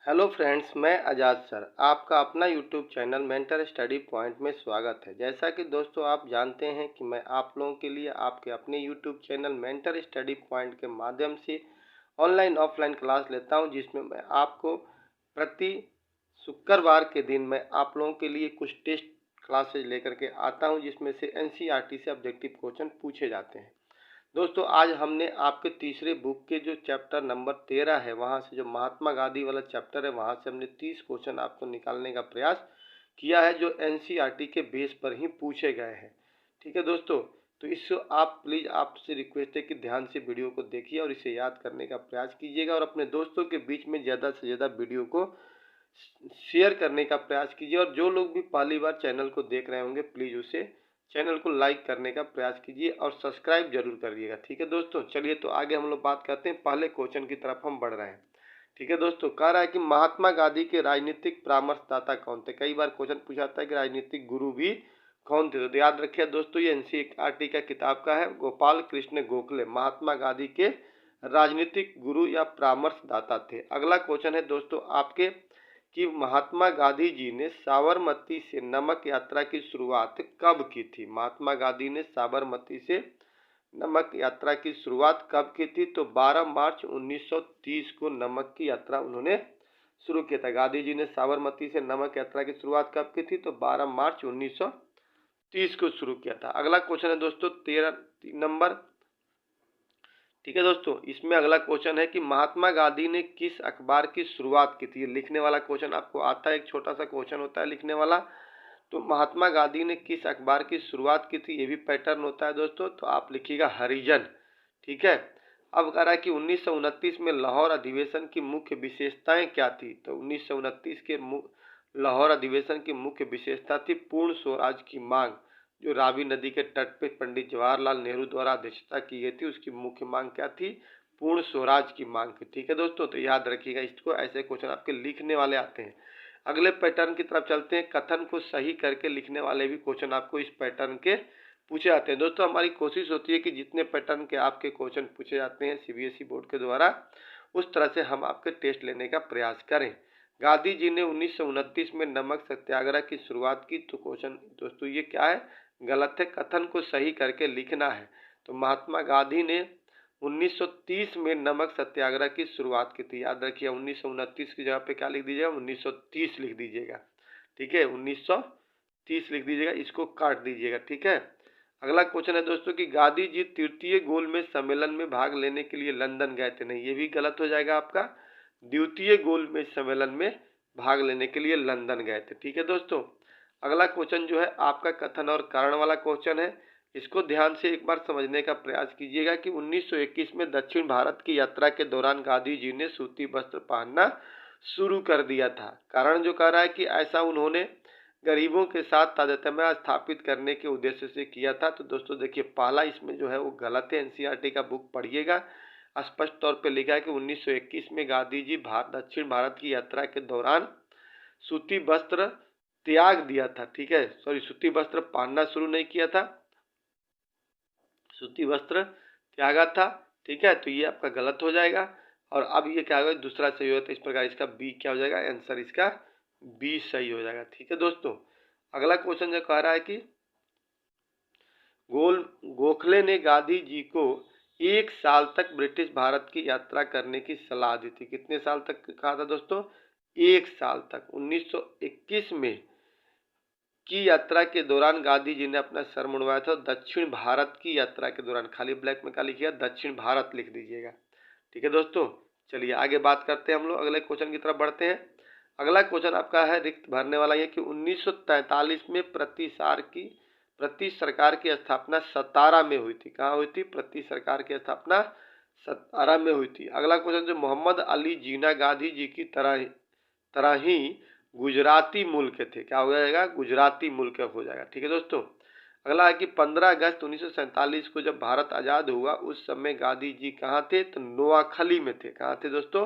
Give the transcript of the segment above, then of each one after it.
Hello friends, मैं आज़ाद sir आपका अपना YouTube channel mentor study point में स्वागत है। जैसा कि दोस्तों आप जानते हैं कि मैं आप लोगों के लिए आपके अपने YouTube channel mentor study point के माध्यम से ऑनलाइन ऑफलाइन क्लास लेता हूं, जिसमें मैं आपको प्रति शुक्रवार के दिन मैं आप लोगों के लिए कुछ टेस्ट क्लासेज लेकर के आता हूं, जिसमें से एनसीईआरटी से ऑब्जेक्टिव क्वेश्चन पूछे जाते हैं। दोस्तों आज हमने आपके तीसरे बुक के जो चैप्टर नंबर 13 है, वहाँ से जो महात्मा गांधी वाला चैप्टर है, वहाँ से हमने 30 क्वेश्चन आपको निकालने का प्रयास किया है, जो एनसीईआरटी के बेस पर ही पूछे गए हैं। ठीक है दोस्तों, तो इसको आप प्लीज़ आपसे रिक्वेस्ट है कि ध्यान से वीडियो को देखिए और इसे याद करने का प्रयास कीजिएगा और अपने दोस्तों के बीच में ज़्यादा से ज़्यादा वीडियो को शेयर करने का प्रयास कीजिए। और जो लोग भी पहली बार चैनल को देख रहे होंगे, प्लीज़ उसे चैनल को लाइक करने का प्रयास कीजिए और सब्सक्राइब जरूर करिएगा। ठीक है दोस्तों, चलिए तो आगे हम लोग बात करते हैं। पहले क्वेश्चन की तरफ हम बढ़ रहे हैं। ठीक है दोस्तों, कह रहा है कि महात्मा गांधी के राजनीतिक परामर्शदाता कौन थे। कई बार क्वेश्चन पूछा जाता है कि राजनीतिक गुरु भी कौन थे, तो याद रखिए दोस्तों, ये एनसीईआरटी का किताब का है। गोपाल कृष्ण गोखले महात्मा गांधी के राजनीतिक गुरु या परामर्शदाता थे। अगला क्वेश्चन है दोस्तों आपके कि महात्मा गांधी जी ने साबरमती से नमक यात्रा की शुरुआत कब की थी। महात्मा गांधी ने साबरमती से नमक यात्रा की शुरुआत कब की थी, तो 12 मार्च 1930 को नमक की यात्रा उन्होंने शुरू किया था। गांधी जी ने साबरमती से नमक यात्रा की शुरुआत कब की थी, तो 12 मार्च 1930 को शुरू किया था। अगला क्वेश्चन है दोस्तों 13 नंबर। ठीक है दोस्तों, इसमें अगला क्वेश्चन है कि महात्मा गांधी ने किस अखबार की शुरुआत की थी। ये लिखने वाला क्वेश्चन आपको आता है, एक छोटा सा क्वेश्चन होता है लिखने वाला। तो महात्मा गांधी ने किस अखबार की शुरुआत की थी, ये भी पैटर्न होता है दोस्तों। तो आप लिखिएगा हरिजन। ठीक है। अब कह रहा है कि 1929 में लाहौर अधिवेशन की मुख्य विशेषताएं क्या थी। तो 1929 के लाहौर अधिवेशन की मुख्य विशेषता थी पूर्ण स्वराज की मांग, जो रावी नदी के तट पे पंडित जवाहरलाल नेहरू द्वारा अध्यक्षता की गई थी। उसकी मुख्य मांग क्या थी, पूर्ण स्वराज की मांग थी। ठीक है दोस्तों, तो याद रखिएगा इसको, ऐसे क्वेश्चन आपके लिखने वाले आते हैं। अगले पैटर्न की तरफ चलते हैं। कथन को सही करके लिखने वाले भी क्वेश्चन आपको इस पैटर्न के पूछे जाते हैं। दोस्तों हमारी कोशिश होती है कि जितने पैटर्न के आपके क्वेश्चन पूछे जाते हैं सीबीएसई बोर्ड के द्वारा, उस तरह से हम आपके टेस्ट लेने का प्रयास करें। गांधी जी ने 1929 में नमक सत्याग्रह की शुरुआत की। तो क्वेश्चन दोस्तों ये क्या है, गलत है। कथन को सही करके लिखना है। तो महात्मा गांधी ने 1930 में नमक सत्याग्रह की शुरुआत की थी। याद रखिए 1929 की जगह पे क्या लिख दीजिएगा, 1930 लिख दीजिएगा। ठीक है, 1930 लिख दीजिएगा, इसको काट दीजिएगा। ठीक है। अगला क्वेश्चन है दोस्तों कि गांधी जी तृतीय गोलमेज सम्मेलन में भाग लेने के लिए लंदन गए थे। नहीं, ये भी गलत हो जाएगा आपका। द्वितीय गोलमेज सम्मेलन में भाग लेने के लिए लंदन गए थे। ठीक है दोस्तों। अगला क्वेश्चन जो है आपका कथन और कारण वाला क्वेश्चन है। इसको ध्यान से एक बार समझने का प्रयास कीजिएगा कि 1921 में दक्षिण भारत की यात्रा के दौरान गांधी जी ने सूती वस्त्र पहनना शुरू कर दिया था। कारण जो कह रहा है कि ऐसा उन्होंने गरीबों के साथ तारतम्य स्थापित करने के उद्देश्य से किया था। तो दोस्तों देखिए, पहला इसमें जो है वो गलत है। एनसीईआरटी का बुक पढ़िएगा, स्पष्ट तौर पे लिखा है कि 1921 में गांधी जी दक्षिण भारत की यात्रा के दौरान सूती वस्त्र त्याग दिया था। ठीक है, सॉरी, सूती वस्त्र पहनना शुरू नहीं किया था, सूती वस्त्र त्यागा था। ठीक है, तो ये आपका गलत हो जाएगा। और अब ये क्या होगा, दूसरा सही होता है। इस प्रकार इसका बी क्या हो जाएगा, आंसर इसका बी सही हो जाएगा। ठीक है दोस्तों। अगला क्वेश्चन जो कह रहा है कि गोखले ने गांधी जी को 1 साल तक ब्रिटिश भारत की यात्रा करने की सलाह दी थी। कितने साल तक कहा था दोस्तों, 1 साल तक। 1921 में की यात्रा के दौरान गांधी जी ने अपना सर मुड़वाया था। दक्षिण भारत की यात्रा के दौरान, खाली ब्लैक में क्या लिखिएगा, दक्षिण भारत लिख दीजिएगा। ठीक है दोस्तों, चलिए आगे बात करते हैं हम लोग, अगले क्वेश्चन की तरफ बढ़ते हैं। अगला क्वेश्चन आपका है रिक्त भरने वाला ये कि 1943 में ब्रिटिश सरकार की स्थापना सतारा में हुई थी। कहाँ हुई थी, ब्रिटिश सरकार की स्थापना सतारा में हुई थी। अगला क्वेश्चन जो मोहम्मद अली जिन्ना गांधी जी की तरह ही गुजराती मूल के थे। क्या हो जाएगा, गुजराती मूल के हो जाएगा। ठीक है दोस्तों। अगला है कि 15 अगस्त 1947 को जब भारत आज़ाद हुआ, उस समय गांधी जी कहाँ थे, तो नोआखली में थे। कहाँ थे दोस्तों,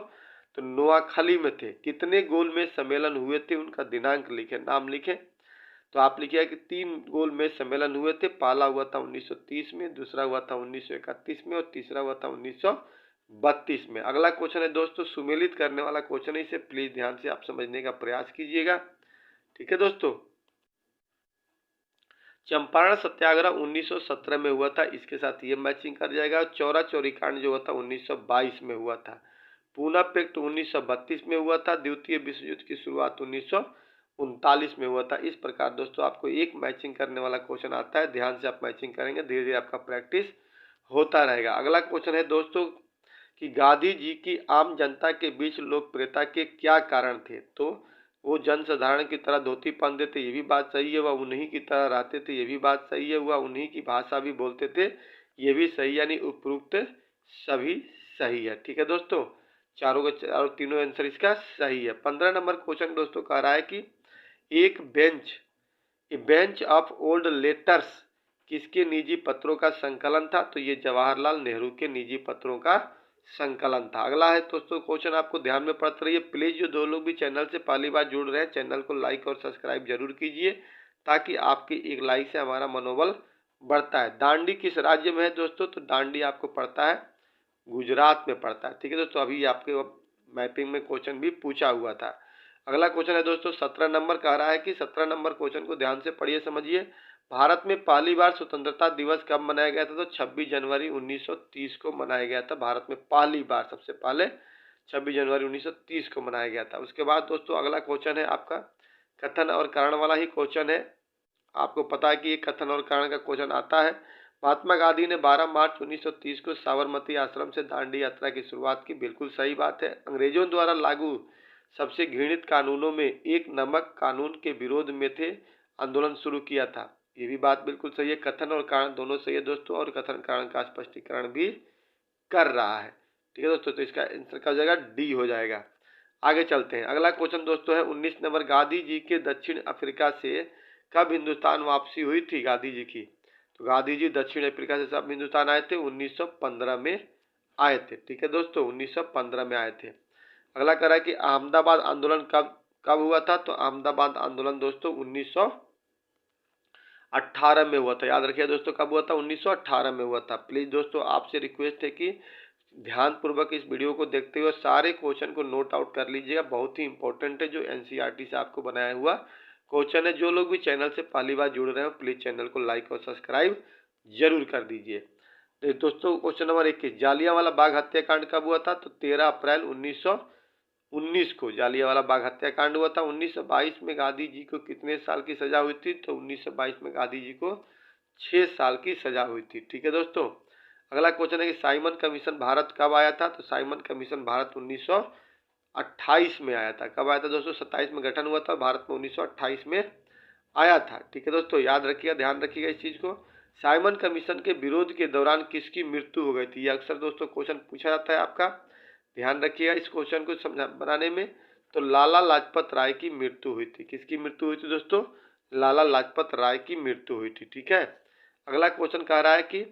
तो नोआखली में थे। कितने गोलमेज सम्मेलन हुए थे, उनका दिनांक लिखे, नाम लिखे। तो आप लिखिए कि 3 गोलमेज सम्मेलन हुए थे। पहला हुआ था 1930 में, दूसरा हुआ था 1931 में और तीसरा हुआ था 1932 में। अगला क्वेश्चन है दोस्तों, सुमेलित करने वाला क्वेश्चन है, इसे प्लीज ध्यान से आप समझने का प्रयास कीजिएगा। ठीक है दोस्तों, चंपारण सत्याग्रह 1917 में हुआ था, इसके साथ ये मैचिंग कर जाएगा। चौरा चौरी कांड जो हुआ था 1922 में हुआ था। पूना पैक्ट 1932 में हुआ था। द्वितीय विश्व युद्ध की शुरुआत 1939 में हुआ था। इस प्रकार दोस्तों आपको एक मैचिंग करने वाला क्वेश्चन आता है, ध्यान से आप मैचिंग करेंगे, धीरे धीरे आपका प्रैक्टिस होता रहेगा। अगला क्वेश्चन है दोस्तों कि गांधी जी की आम जनता के बीच लोकप्रियता के क्या कारण थे। तो वो जनसाधारण की तरह धोती पहनते थे, ये भी बात सही है। वह उन्हीं की तरह रहते थे, ये भी बात सही है। वह उन्हीं की भाषा भी बोलते थे, ये भी सही, यानी उपरोक्त सभी सही है। ठीक है दोस्तों, चारों का चारों तीनों आंसर इसका सही है। 15 नंबर क्वेश्चन दोस्तों कह रहा है कि एक बेंच ऑफ ओल्ड लेटर्स किसके निजी पत्रों का संकलन था। तो ये जवाहरलाल नेहरू के निजी पत्रों का संकलन था। अगला है दोस्तों क्वेश्चन, आपको ध्यान में पड़ता रहिए। प्लीज जो दो लोग भी चैनल से पहली बार जुड़ रहे हैं, चैनल को लाइक और सब्सक्राइब जरूर कीजिए, ताकि आपकी एक लाइक से हमारा मनोबल बढ़ता है। दांडी किस राज्य में है दोस्तों। तो दांडी आपको पड़ता है गुजरात में पड़ता है। ठीक है दोस्तों, अभी आपके मैपिंग में क्वेश्चन भी पूछा हुआ था। अगला क्वेश्चन है दोस्तों 17 नंबर कह रहा है कि 17 नंबर क्वेश्चन को ध्यान से पढ़िए, समझिए। भारत में पहली बार स्वतंत्रता दिवस कब मनाया गया था। तो 26 जनवरी 1930 को मनाया गया था। भारत में पहली बार, सबसे पहले 26 जनवरी 1930 को मनाया गया था। उसके बाद दोस्तों अगला क्वेश्चन है आपका कथन और कारण वाला ही क्वेश्चन है। आपको पता है कि ये कथन और कारण का क्वेश्चन आता है। महात्मा गांधी ने 12 मार्च 1930 को साबरमती आश्रम से दांडी यात्रा की शुरुआत की, बिल्कुल सही बात है। अंग्रेजों द्वारा लागू सबसे घृणित कानूनों में एक नमक कानून के विरोध में थे आंदोलन शुरू किया था, ये भी बात बिल्कुल सही है। कथन और कारण दोनों सही है दोस्तों, और कथन कारण का स्पष्टीकरण भी कर रहा है। ठीक है दोस्तों, तो इसका आंसर का हो जाएगा डी हो जाएगा। आगे चलते हैं। अगला क्वेश्चन दोस्तों है 19 नंबर, गांधी जी के दक्षिण अफ्रीका से कब हिंदुस्तान वापसी हुई थी गांधी जी की। तो गांधी जी दक्षिण अफ्रीका से कब हिंदुस्तान आए थे। 1915 में आए थे। ठीक है दोस्तों, 1915 में आए थे। अगला कह रहा है कि अहमदाबाद आंदोलन कब कब हुआ था। तो अहमदाबाद आंदोलन दोस्तों 1918 में हुआ था। याद रखिए दोस्तों, कब हुआ था। 1918 में हुआ था। प्लीज दोस्तों आपसे रिक्वेस्ट है कि ध्यान पूर्वक इस वीडियो को देखते हुए सारे क्वेश्चन को नोट आउट कर लीजिएगा, बहुत ही इंपॉर्टेंट है, जो एनसीईआरटी से आपको बनाया हुआ क्वेश्चन है। जो लोग भी चैनल से पहली बार जुड़ रहे हो, प्लीज चैनल को लाइक और सब्सक्राइब जरूर कर दीजिए। तो दोस्तों क्वेश्चन नंबर 21, जालियांवाला बाग हत्याकांड कब हुआ था। तो 13 अप्रैल 1919 को जालियांवाला बाग हत्याकांड हुआ था। 1922 में गांधी जी को कितने साल की सजा हुई थी। तो 1922 में गांधी जी को 6 साल की सजा हुई थी। ठीक है दोस्तों, अगला क्वेश्चन है कि साइमन कमीशन भारत कब आया था। तो साइमन कमीशन भारत 1928 में आया था। कब आया था दोस्तों। 27 में गठन हुआ था, भारत में 1928 में आया था। ठीक है दोस्तों, याद रखिएगा, ध्यान रखिएगा इस चीज को। साइमन कमीशन के विरोध के दौरान किसकी मृत्यु हो गई थी। यह अक्सर दोस्तों क्वेश्चन पूछा जाता है आपका, ध्यान रखिएगा इस क्वेश्चन को समझा बनाने में। तो लाला लाजपत राय की मृत्यु हुई थी। किसकी मृत्यु हुई थी दोस्तों। लाला लाजपत राय की मृत्यु हुई थी। ठीक है, अगला क्वेश्चन कह रहा है कि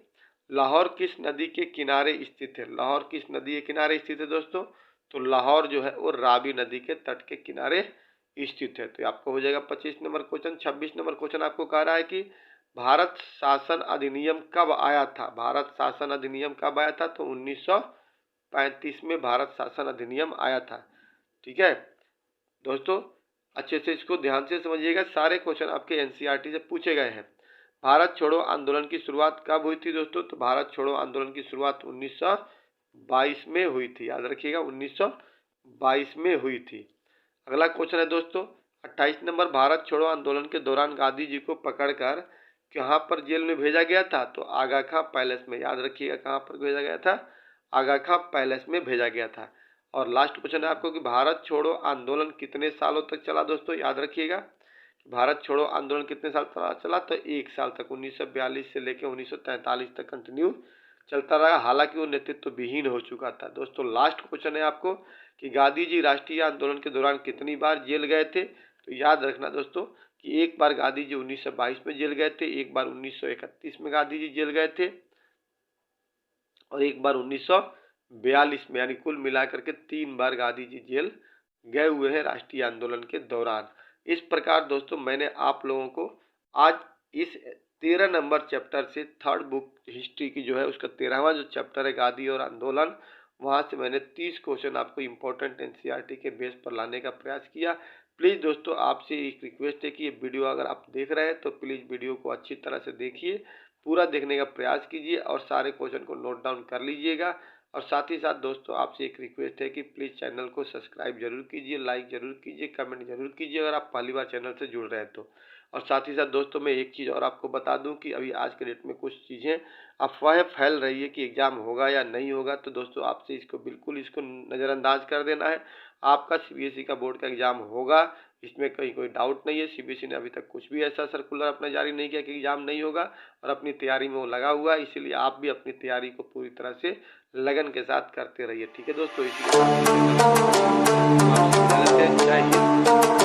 लाहौर किस नदी के किनारे स्थित है। लाहौर किस नदी के किनारे स्थित है दोस्तों। तो लाहौर जो है वो रावी नदी के तट के किनारे स्थित है। तो आपको हो जाएगा 25 नंबर क्वेश्चन। 26 नंबर क्वेश्चन आपको कह रहा है कि भारत शासन अधिनियम कब आया था। भारत शासन अधिनियम कब आया था। तो 1935 में भारत शासन अधिनियम आया था। ठीक है दोस्तों, अच्छे से इसको ध्यान से समझिएगा, सारे क्वेश्चन आपके एनसीईआरटी से पूछे गए हैं। भारत छोड़ो आंदोलन की शुरुआत कब हुई थी दोस्तों। तो भारत छोड़ो आंदोलन की शुरुआत 1922 में हुई थी। याद रखिएगा 1922 में हुई थी। अगला क्वेश्चन है दोस्तों 28 नंबर, भारत छोड़ो आंदोलन के दौरान गांधी जी को पकड़कर कहाँ पर जेल में भेजा गया था। तो आगा खां पैलेस में। याद रखिएगा कहाँ पर भेजा गया था। आगा खां पैलेस में भेजा गया था। और लास्ट क्वेश्चन है आपको कि भारत छोड़ो आंदोलन कितने सालों तक चला दोस्तों। याद रखिएगा भारत छोड़ो आंदोलन कितने साल चला। तो 1 साल तक, 1942 से लेकर 1943 तक कंटिन्यू चलता रहा, हालांकि वो नेतृत्व विहीन हो चुका था। दोस्तों लास्ट क्वेश्चन है आपको कि गांधी जी राष्ट्रीय आंदोलन के दौरान कितनी बार जेल गए थे। तो याद रखना दोस्तों कि एक बार गांधी जी 1922 में जेल गए थे, एक बार 1931 में गांधी जी जेल गए थे, और एक बार 1942 में, यानी कुल मिलाकर के 3 बार गांधी जी जेल गए हुए हैं राष्ट्रीय आंदोलन के दौरान। इस प्रकार दोस्तों मैंने आप लोगों को आज इस 13 नंबर चैप्टर से थर्ड बुक हिस्ट्री की जो है उसका 13वां जो चैप्टर है गांधी और आंदोलन, वहाँ से मैंने 30 क्वेश्चन आपको इम्पोर्टेंट एनसीईआरटी के बेस पर लाने का प्रयास किया। प्लीज़ दोस्तों आपसे एक रिक्वेस्ट है कि ये वीडियो अगर आप देख रहे हैं तो प्लीज़ वीडियो को अच्छी तरह से देखिए, पूरा देखने का प्रयास कीजिए और सारे क्वेश्चन को नोट डाउन कर लीजिएगा। और साथ ही साथ दोस्तों आपसे एक रिक्वेस्ट है कि प्लीज़ चैनल को सब्सक्राइब जरूर कीजिए, लाइक ज़रूर कीजिए, कमेंट ज़रूर कीजिए अगर आप पहली बार चैनल से जुड़ रहे हैं तो। और साथ ही साथ दोस्तों मैं एक चीज़ और आपको बता दूं कि अभी आज के डेट में कुछ चीज़ें अफवाहें फैल रही है कि एग्ज़ाम होगा या नहीं होगा, तो दोस्तों आपसे इसको नज़रअंदाज कर देना है। आपका सीबीएसई का बोर्ड का एग्ज़ाम होगा, इसमें कहीं कोई डाउट नहीं है। सीबीएसई ने अभी तक कुछ भी ऐसा सर्कुलर अपना जारी नहीं किया कि एग्ज़ाम नहीं होगा, और अपनी तैयारी में वो लगा हुआ है। इसीलिए आप भी अपनी तैयारी को पूरी तरह से लगन के साथ करते रहिए, ठीक है दोस्तों। इसलिए जय हिंद।